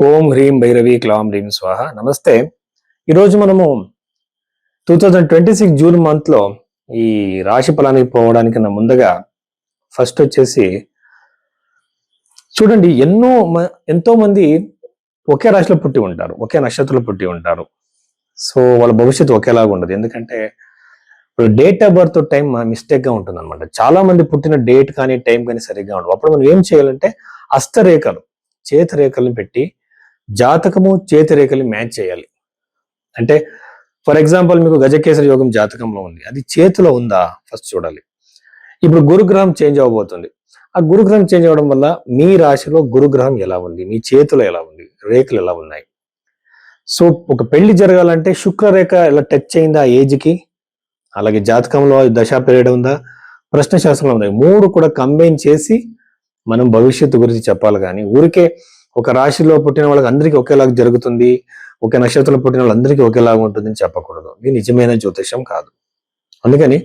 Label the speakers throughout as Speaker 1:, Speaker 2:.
Speaker 1: ఓం హ్రీం భైరవి క్లాం హ్రీం స్వాహ. నమస్తే. ఈరోజు మనము 2026 జూన్ మంత్ లో ఈ రాశి ఫలానికి పోవడానికి ముందుగా ఫస్ట్ వచ్చేసి చూడండి, ఎంతో మంది ఒకే రాశిలో పుట్టి ఉంటారు, ఒకే నక్షత్రంలో పుట్టి ఉంటారు. సో వాళ్ళ భవిష్యత్తు ఒకేలాగా ఉండదు. ఎందుకంటే ఇప్పుడు date of birth time mistake గా ఉంటుంది అనమాట. చాలా మంది పుట్టిన డేట్ కానీ టైం కానీ సరిగ్గా ఉండవు. అప్పుడు మనం ఏం చేయాలంటే హస్తరేఖలు, చేతిరేఖలను పెట్టి జాతకము చేతిరేఖల్ని మ్యాచ్ చేయాలి. అంటే ఫర్ ఎగ్జాంపుల్ మీకు గజకేసరి యోగం జాతకంలో ఉంది, అది చేతిలో ఉందా ఫస్ట్ చూడాలి. ఇప్పుడు గురుగ్రహం చేంజ్ అవ్వబోతుంది. ఆ గురుగ్రహం చేంజ్ అవ్వడం వల్ల మీ రాశిలో గురుగ్రహం ఎలా ఉంది, మీ చేతిలో ఎలా ఉంది, రేఖలు ఎలా ఉన్నాయి. సో ఒక పెళ్లి జరగాలంటే శుక్రరేఖ ఎలా టచ్ అయిందా ఏజ్కి, అలాగే జాతకంలో దశా పీరియడ్ ఉందా, ప్రశ్నశాస్త్రంలో ఉంది, మూడు కూడా కంబైన్ చేసి మనం భవిష్యత్తు గురించి చెప్పాలి. కానీ ఊరికే ఒక రాశిలో పుట్టిన వాళ్ళకి అందరికీ ఒకేలాగా జరుగుతుంది, ఒక నక్షత్రంలో పుట్టిన వాళ్ళందరికీ ఒకేలాగా ఉంటుందని చెప్పకూడదు. ఇది నిజమైన జ్యోతిషం కాదు. అందుకని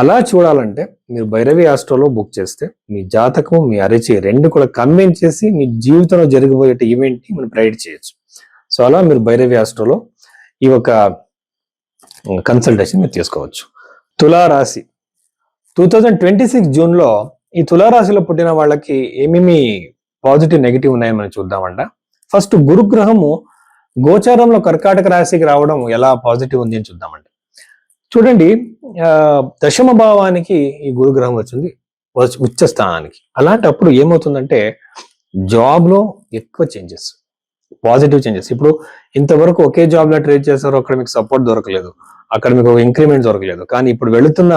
Speaker 1: అలా చూడాలంటే మీరు భైరవి ఆస్ట్రోలో బుక్ చేస్తే మీ జాతకం మీ అరిచి రెండు కూడా కంబైన్ చేసి మీ జీవితంలో జరిగిపోయే ఈవెంట్ ని మనం ప్రైడ్ చేయొచ్చు. సో అలా మీరు భైరవి ఆస్ట్రోలో ఈ ఒక కన్సల్టేషన్ మీరు తీసుకోవచ్చు. తులారాశి 2026 జూన్ లో ఈ తులారాశిలో పుట్టిన వాళ్ళకి ఏమేమి పాజిటివ్ నెగిటివ్ ఉన్నాయని మనం చూద్దామంట. ఫస్ట్ గురుగ్రహము గోచారంలో కర్కాటక రాశికి రావడం ఎలా పాజిటివ్ ఉంది అని చూద్దామంట. చూడండి, దశమ భావానికి ఈ గురుగ్రహం వచ్చింది, ఉచ్చ స్థానానికి. అలాంటప్పుడు ఏమవుతుందంటే జాబ్ లో ఎక్కువ చేంజెస్, పాజిటివ్ చేంజెస్. ఇప్పుడు ఇంతవరకు ఒకే జాబ్ లో ట్రేడ్ చేశారు, అక్కడ మీకు సపోర్ట్ దొరకలేదు, అక్కడ మీకు ఇంక్రిమెంట్ దొరకలేదు. కానీ ఇప్పుడు వెళుతున్న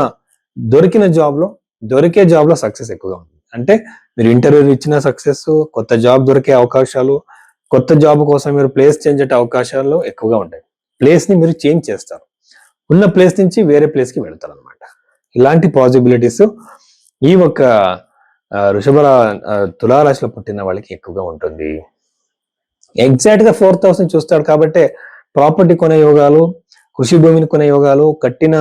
Speaker 1: దొరికే జాబ్ లో సక్సెస్ ఎక్కువగా ఉంది. అంటే మీరు ఇంటర్వ్యూ ఇచ్చిన సక్సెస్, కొత్త జాబ్ దొరికే అవకాశాలు, కొత్త జాబ్ కోసం మీరు ప్లేస్ చేంజ్ అయ్యే అవకాశాలు ఎక్కువగా ఉంటాయి. ప్లేస్ ని మీరు చేంజ్ చేస్తారు, ఉన్న ప్లేస్ నుంచి వేరే ప్లేస్ కి వెళ్తారు అనమాట. ఇలాంటి పాసిబిలిటీస్ ఈ ఒక తులారాశిలో పుట్టిన వాళ్ళకి ఎక్కువగా ఉంటుంది. ఎగ్జాక్ట్ గా 4th హౌస్ ని చూస్తాడు కాబట్టి ప్రాపర్టీ కొనే యోగాలు, కృషి భూమిని కొనే యోగాలు, కట్టిన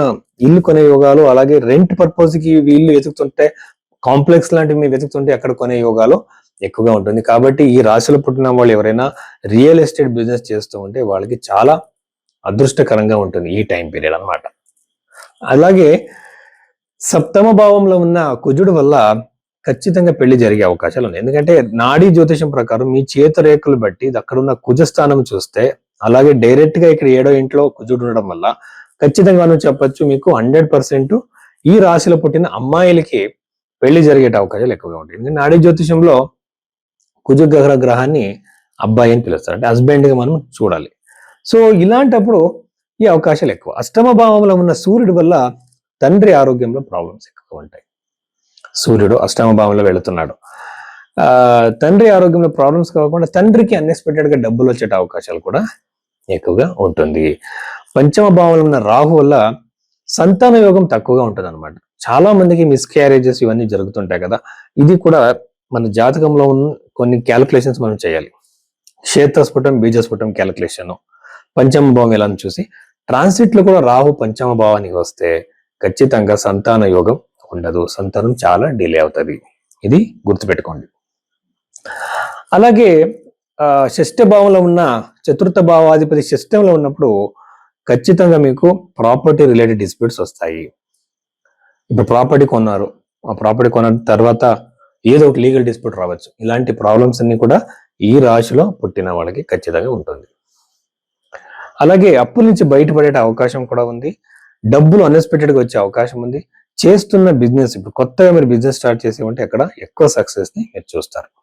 Speaker 1: ఇల్లు కొనే యోగాలు, అలాగే రెంట్ పర్పస్ కి ఇల్లు వెతుకుతుంటే, కాంప్లెక్స్ లాంటివి మీరు వెతుకుతుంటే అక్కడ కొనే యోగాలు ఎక్కువగా ఉంటుంది. కాబట్టి ఈ రాశిలో పుట్టిన వాళ్ళు ఎవరైనా రియల్ ఎస్టేట్ బిజినెస్ చేస్తూ ఉంటే వాళ్ళకి చాలా అదృష్టకరంగా ఉంటుంది ఈ టైం పీరియడ్ అన్నమాట. అలాగే సప్తమ భావంలో ఉన్న కుజుడు వల్ల ఖచ్చితంగా పెళ్లి జరిగే అవకాశాలు ఉన్నాయి. ఎందుకంటే నాడీ జ్యోతిషం ప్రకారం మీ చేతరేఖలు బట్టి అక్కడ ఉన్న కుజస్థానం చూస్తే, అలాగే డైరెక్ట్ గా ఇక్కడ 7వ ఇంట్లో కుజుడు ఉండడం వల్ల ఖచ్చితంగా చెప్పొచ్చు మీకు 100% ఈ రాశిలో పుట్టిన అమ్మాయిలకి పెళ్లి జరిగే అవకాశాలు ఎక్కువగా ఉంటాయి. ఎందుకంటే నాడీ జ్యోతిషంలో గ్రహాన్ని అబ్బాయి అని పిలుస్తారు, అంటే హస్బెండ్ గా మనం చూడాలి. సో ఇలాంటప్పుడు ఈ అవకాశాలు ఎక్కువ. అష్టమ భావంలో ఉన్న సూర్యుడి వల్ల తండ్రి ఆరోగ్యంలో ప్రాబ్లమ్స్ ఎక్కువగా ఉంటాయి. సూర్యుడు అష్టమ భావంలో వెళుతున్నాడు, తండ్రి ఆరోగ్యంలో ప్రాబ్లమ్స్ కాకుండా తండ్రికి అన్ఎక్స్పెక్టెడ్ గా డబ్బులు వచ్చే అవకాశాలు కూడా ఎక్కువగా ఉంటుంది. పంచమ భావంలో ఉన్న రాహు వల్ల సంతాన యోగం తక్కువగా ఉంటుంది అనమాట. చాలా మందికి మిస్క్యారేజెస్ ఇవన్నీ జరుగుతుంటాయి కదా. ఇది కూడా మన జాతకంలో ఉన్న కొన్ని క్యాలిక్యులేషన్స్ మనం చేయాలి. క్షేత్రస్ఫుటం, బీజస్ఫుటం క్యాలిక్యులేషన్, పంచమ భావం ఎలా చూసి ట్రాన్సిట్ లో కూడా రాహు పంచమ భావానికి వస్తే ఖచ్చితంగా సంతాన యోగం ఉండదు, సంతానం చాలా డిలే అవుతుంది. ఇది గుర్తుపెట్టుకోండి. అలాగే షష్ఠ భావంలో ఉన్న చతుర్థ భావాధిపతి షష్ఠంలో ఉన్నప్పుడు ఖచ్చితంగా మీకు ప్రాపర్టీ రిలేటెడ్ డిస్ప్యూట్స్ వస్తాయి. ఇప్పుడు ప్రాపర్టీ కొన్నారు, ఆ ప్రాపర్టీ కొన్న తర్వాత ఏదో ఒక లీగల్ డిస్ప్యూట్ రావచ్చు. ఇలాంటి ప్రాబ్లమ్స్ అన్ని కూడా ఈ రాశిలో పుట్టిన వాళ్ళకి ఖచ్చితంగా ఉంటుంది. అలాగే అప్పుల నుంచి బయటపడే అవకాశం కూడా ఉంది, డబ్బులు అన్ఎక్స్పెక్టెడ్ గా వచ్చే అవకాశం ఉంది. చేస్తున్న బిజినెస్, ఇప్పుడు కొత్తగా మీరు బిజినెస్ స్టార్ట్ చేసి ఉంటే అక్కడ ఎక్కువ సక్సెస్ ని మీరు చూస్తారు.